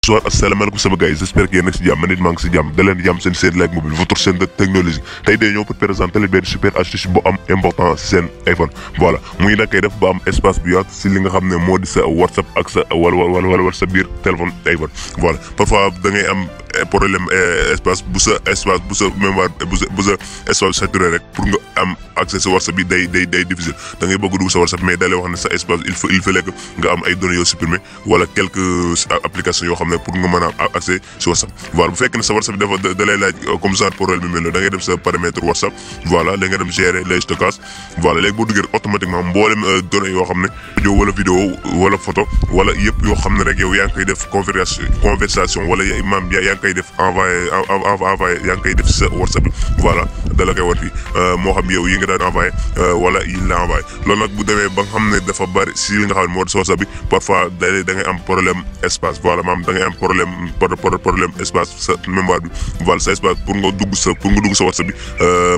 soit asalaamaaleykum sama gars yi j'espère que yéen a ngi si jàmm man it maa ngi si jàmm da leen jàmm seen série like mobile votre chaîne de technologie tey day ñëw pour présenter leen benn super astuce bu am important si seen iPhone voilà muy nag kay def ba am espace bu yaatu si li nga xam ne moo di sa WhatsApp ak sa wala sa biir téléphone iPhone voilà parfois da ngay am problème espace bu sa mémoire bu sa espace saturé rek pour nga am accès sa WhatsApp bi day difficile da ngay bëgg dugg sa WhatsApp mais da lay wax ne sa espace il fallait que nga am ay données yoo supprimer wala quelques applications yoo xam ne pour nga mën a am accès si WhatsApp voilà bu fekkee ne sa WhatsApp bi dafa da lay laaj comme genre problème bi mel noonu da ngay dem sa paramètre WhatsApp voilà léegi nga dem gérer les stockages voilà léegi boo duggee automatiquement mboolem données yoo xam ne audio wala vidéo wala photo wala yëpp yoo xam ne rek yow yaa ngi koy def conversation wala maam yaa ngi koy def envoyé yaa ngi koy def sa WhatsApp bi voilà da la koy wan fii moo xam yow yi nga daan envoyé wala yi la envoyé loolu nag bu demee ba nga xam ne dafa bari si li nga xam ne moo di sa WhatsApp bi parfois da ngay am problème espace voilà maam da ngay am problème espace sa mémoire bi voilà sa espace pour nga dugg sa WhatsApp bi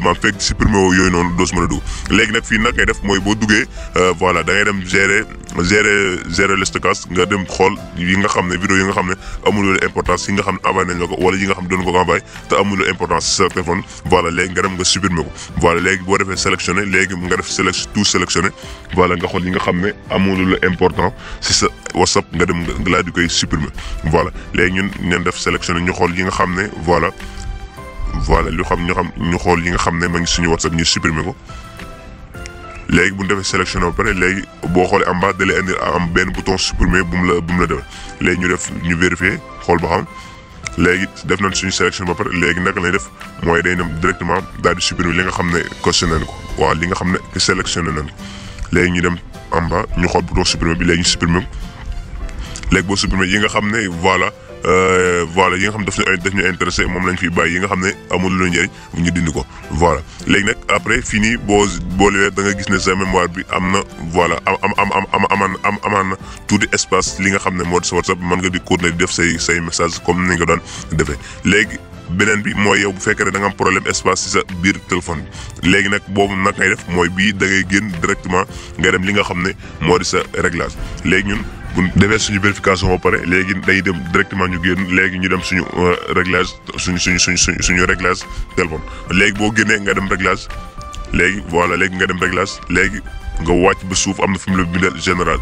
maam fekk supprimer woo yooyu noonu doo si mën a dugg léegi nag fii nag ngay def mooy boo duggee voilà da ngay dem gérer le stockage nga dem xool yi nga xam ne vidéo yi nga xam ne amul importance yi nga xam ne envoyé nañ la ko wala yi nga xam ne doon ko envoyé te amul importance si sa téléphone voilà léegi nga dem nga supprimer ko voilà léegi boo defee sélectionné léegi nga def tout sélectionné voilà nga xool yi nga xam ne amul important si sa WhatsApp nga dem nga laa di koy supprimer voilà léegi ñun def sélectionné ñu xool yi nga xam ne voilà ñu xool yi nga xam ne ma ngi suñu WhatsApp ñu supprimer ko léegi bu ñu defee sélectionné ba pare léegi boo xoolee en bas da lay indi am benn bouton supprimer bu mu la defee léegi ñu vérifier xool ba xam léegi def nañ suñu sélection ba pare léegi naka lay def mooy day dem directement daal di supprimer li nga xam ne cautionné nañ ko waaw li nga xam ne sélectionné nañ ko léegi ñu dem en bas ñu xool bouton supprimer bi léegi ñu supprimer ko léegi boo supprimer yi nga xam ne voilà yi nga xam daf ñu intéressé moom lañ fiy bàyyi yi nga xam ne amul lu njëriñ ñu dindi ko voilà léegi nag après fii nii boo lewee da nga gis ne sa mémoire bi am na voilà amaan na tuuti espace li nga xam ne moo di sa WhatsApp mën nga di continuer di def say message comme ni nga doon defee léegi beneen bi mooy yow bu fekkee ne da nga am problème espace si sa biir téléphone bi léegi nag boobu nag ngay def mooy bii da ngay génn directement nga dem li nga xam ne moo di sa réglage léegi ñun bu defee suñu vérification ba pare léegi day dem directement ñu génn léegi ñu dem suñu réglage suñu réglage téléphone léegi boo génnee nga dem réglage léegi voilà léegi nga dem réglage léegi nga wàcc ba suuf am na fi mu la bindal général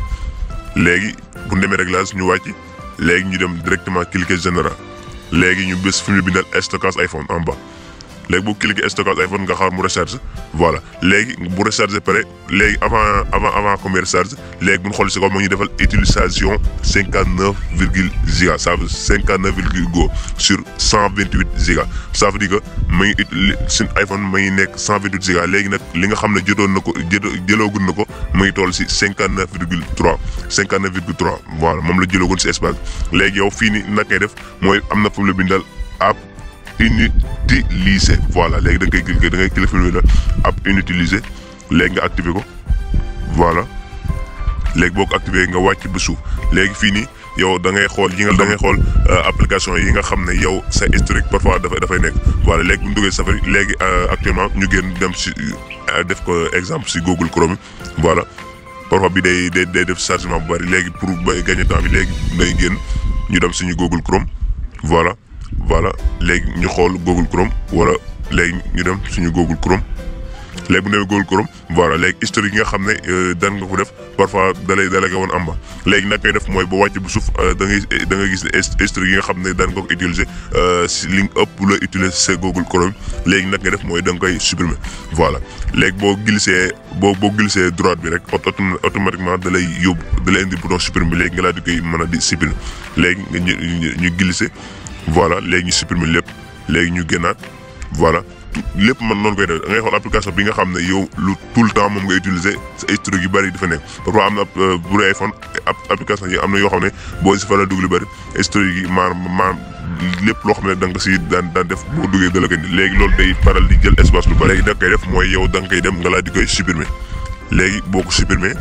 léegi bu ñu demee réglage ñu wàcc léegi ñu dem directement cliquer général léegi ñu bés fi mu la bindal stockage iPhone en bas léegi boo cliquer stockage iPhone nga xaar mu recharge voilà léegi bu recharge pare léegi avant comme recharge léegi bu ñu xool si kaw moo ñu defal utilisation 59 giga ça veut 59 go sur 128 giga ça veut dire que ma ngi suñu iPhone ma ngi nekk 128 giga léegi nag li nga xam ne jëloogun na ko ma ngi toll si 59,3 voilà moom la jëloogun si espace léegi yow fii ni nag ngay def mooy am na fu mu la bindal app inutilisé voilà léegi da ngay cliquer fi la app inutilisé léegi nga activé ko voilà léegi boo ko activé nga wàcc ba suuf léegi fii nii yow da ngay xool application yi nga xam ne yow sa historique parfois dafay nekk voilà léegi bu ñu duggee Safari léegi actuellement ñu génn dem si def ko exemple si Google Chrome voilà parfois bi day def chargement bu bari léegi pour gagner temps bi léegi day génn ñu dem suñu Google Chrome voilà léegi ñu xool Google Chrome wala léegi ñu dem suñu Google Chrome léegi bu demee Google Chrome voilà léegi historique yi nga xam ne daan nga ko def parfois dalay ko woon am ba léegi nag koy def mooy boo wàcc bu suuf da nga gis ne historique yi nga xam ne daan nga ko utiliser si li nga ëpp la utiliser sa Google Chrome léegi nag ngay def mooy da nga koy supprimer voilà léegi boo glissé droite bi rek automatiquement da lay indi bouton supprimer léegi nga laa di koy mën a di supprimer léegi nga ñu glissé voilà léegi ñu supprimer lépp léegi ñu génnaat voilà lépp man noonu koy def da ngay xool application bi nga xam ne yow lu tout le temps moom nga utiliser sa historique yu bëri dafa nekk parfois am na bu dee iPhone application yi am na yoo xam ne boo si faral dugg lu bëri historique yi maanaam lépp loo xam ne da nga si daan def boo duggee da la koy léegi loolu day faral di jël espace lu bëri léegi da nga koy def mooy yow da nga koy dem nga laa di koy supprimer léegi boo ko supprimer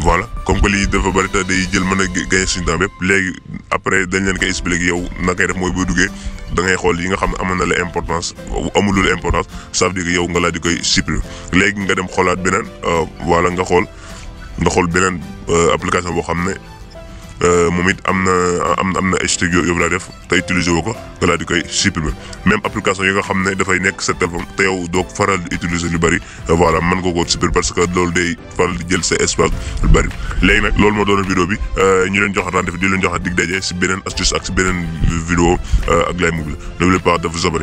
voilà comme que lii dafa bëri te day jël mën a gagner suñu temps bépp léegi après dañ leen koy expliquer yow na koy def mooy boo duggee da ngay xool yi nga xam ne amoon na la importance amul lu importance ça veut dire que yow nga laa di koy supprimer léegi nga dem xoolaat beneen voilà nga xool beneen application boo xam ne moom it am na hashtag yoo la def te utiliser woo ko nga daal di koy supprimer. même application yi nga xam ne dafay nekk sa téléphone te yow doo faral di utiliser lu bari voilà mën nga koo supprimer parce que loolu day faral di jël sa espace lu bari. léegi nag loolu moo doon vidéo bi ñu leen joxaat rendez-vous di leen joxaat dig daje si beneen astuce ak si beneen vidéo ak Lay Mobile. N'oubliez pas de vous abonner.